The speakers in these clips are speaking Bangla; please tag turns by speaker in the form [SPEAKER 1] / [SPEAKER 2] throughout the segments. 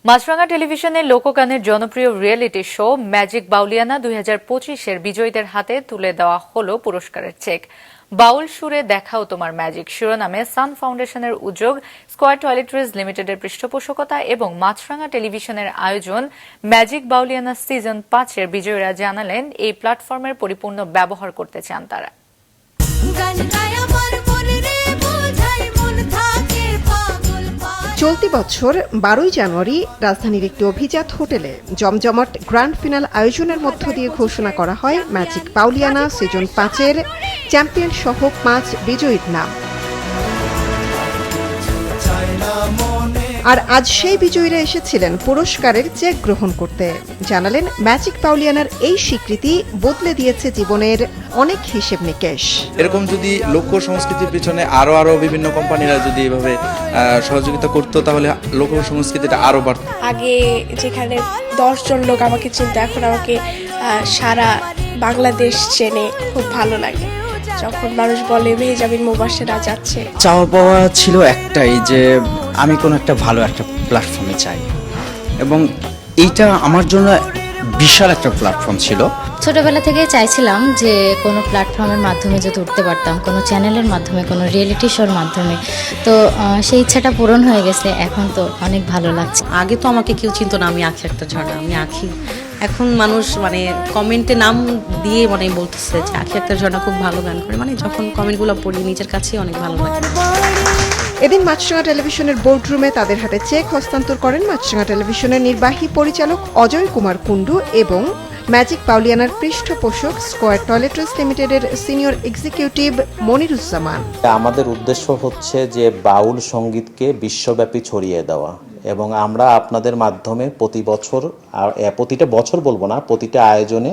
[SPEAKER 1] মাছরাঙা টেলিভিশনের লোকগানের জনপ্রিয় রিয়েলিটি শো ম্যাজিক বাউলিয়ানা 2025-এর বিজয়ীদের হাতে তুলে দেওয়া হলো পুরস্কারের চেক। বাউল সুরে দেখাও তোমার ম্যাজিক শিরোনামে সান ফাউন্ডেশনের উদ্যোগ, স্কয়ার টয়লেট্রিজ লিমিটেডের পৃষ্ঠপোষকতা এবং মাছরাঙা টেলিভিশনের আয়োজন ম্যাজিক বাউলিয়ানা সিজন 5-এর বিজয়ীরা জানালেন এই প্ল্যাটফর্মের পরিপূর্ণ ব্যবহার করতে চান তারা।
[SPEAKER 2] চলতি বছর 12 জানুয়ারি রাজধানীর একটি অভিজাত হোটেলে জমজমাট গ্র্যান্ড ফিনাল আয়োজনের মধ্য দিয়ে ঘোষণা করা হয় ম্যাজিক বাউলিয়ানা সিজন 5-এর চ্যাম্পিয়ন সহ 5 বিজয়ীর নাম। আর আজ সেই বিজয়ীরা এসেছিলেন পুরস্কারের চেক গ্রহণ করতে। জানালেন ম্যাজিক বাউলিয়ানার এই স্বীকৃতি বদলে দিয়েছে জীবনের অনেক হিসেব নিকেশ।
[SPEAKER 3] এরকম যদি লোক সংস্কৃতির পিছনে আরো বিভিন্ন কোম্পানিরা যদি এভাবে সহযোগিতা করতো তাহলে লোক সংস্কৃতিটা আরো বাড়ত।
[SPEAKER 4] আগে যেখানে 10 জন লোক আমাকে চিনতো, এখন আমাকে সারা বাংলাদেশ চেনে, খুব ভালো লাগে যখন মানুষ বলে মেহজাবিন মুবাশশিরা যাচ্ছে।
[SPEAKER 5] চাওয়া পাওয়া ছিল একটাই, যে আমি কোনো একটা ভালো একটা প্ল্যাটফর্মে চাই, এবং এইটা আমার জন্য বিশাল একটা প্ল্যাটফর্ম ছিল।
[SPEAKER 6] ছোটবেলা থেকে চাইছিলাম যে কোনো প্ল্যাটফর্মের মাধ্যমে যদি উঠতে পারতাম, কোনো চ্যানেলের মাধ্যমে, কোনো রিয়েলিটি শোর মাধ্যমে, তো সেই ইচ্ছাটা পূরণ হয়ে গেছে। এখন তো অনেক ভালো লাগছে।
[SPEAKER 7] আগে তো আমাকে কেউ চিনতো না, আমি আঁখি একটা ঝর্ণা, আমি আঁখি। এখন মানুষ কমেন্টে নাম দিয়ে বলতেছে যে আঁখি একটা ঝর্ণা খুব ভালো গান করে। যখন কমেন্টগুলো পড়ি নিজের কাছেই অনেক ভালো লাগে।
[SPEAKER 2] এদিন মাছরাঙা টেলিভিশনের বোর্ডরুমে তাদের হাতে চেক হস্তান্তর করেন মাছরাঙা টেলিভিশনের নির্বাহী পরিচালক অজয় কুমার কুণ্ডু এবং ম্যাজিক বাউলিয়ানার পৃষ্ঠপোষক স্কয়ার টয়লেট্রিজ লিমিটেডের সিনিয়র এক্সিকিউটিভ মনিরুজ্জামান।
[SPEAKER 8] আমাদের উদ্দেশ্য হচ্ছে যে বাউল সঙ্গীতকে বিশ্বব্যাপী ছড়িয়ে দেওয়া, এবং আমরা আপনাদের মাধ্যমে প্রতিটা বছর বলবো না, প্রতিটা আয়োজনে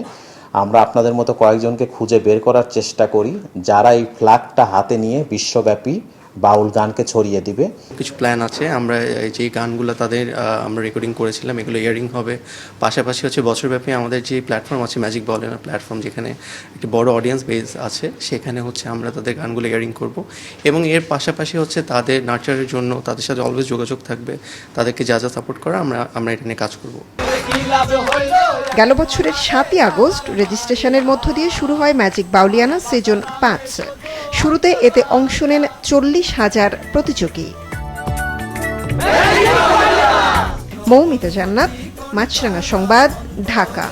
[SPEAKER 8] আমরা আপনাদের মতো কয়েকজনকে খুঁজে বের করার চেষ্টা করি যারা এই ফ্ল্যাগটা হাতে নিয়ে বিশ্বব্যাপী বাউল গানকে ছড়িয়ে দিবে।
[SPEAKER 3] কিছু প্ল্যান আছে, আমরা যে গানগুলো তাদের আমরা রেকর্ডিং করেছিলাম এগুলো ইয়ারিং হবে। পাশাপাশি বছরব্যাপী আমাদের যে প্ল্যাটফর্ম আছে ম্যাজিক বাউলিয়ানা প্ল্যাটফর্ম, যেখানে একটি বড় অডিয়েন্স বেস আছে, সেখানে আমরা তাদের গানগুলো ইয়ারিং করব, এবং এর পাশাপাশি তাদের নার্চারের জন্য তাদের সাথে অলওয়েজ যোগাযোগ থাকবে, তাদেরকে যা সাপোর্ট করা আমরা এটা নিয়ে কাজ করব।
[SPEAKER 2] গেল বছরের 7ই আগস্ট রেজিস্ট্রেশনের মধ্য দিয়ে শুরু হয় ম্যাজিক বাউলিয়ানা সিজন 5। শুরুতে এতে অংশ নেন 40,000 প্রতিযোগী। মৌমিতা জান্নাত, মাছরাঙা সংবাদ, ঢাকা।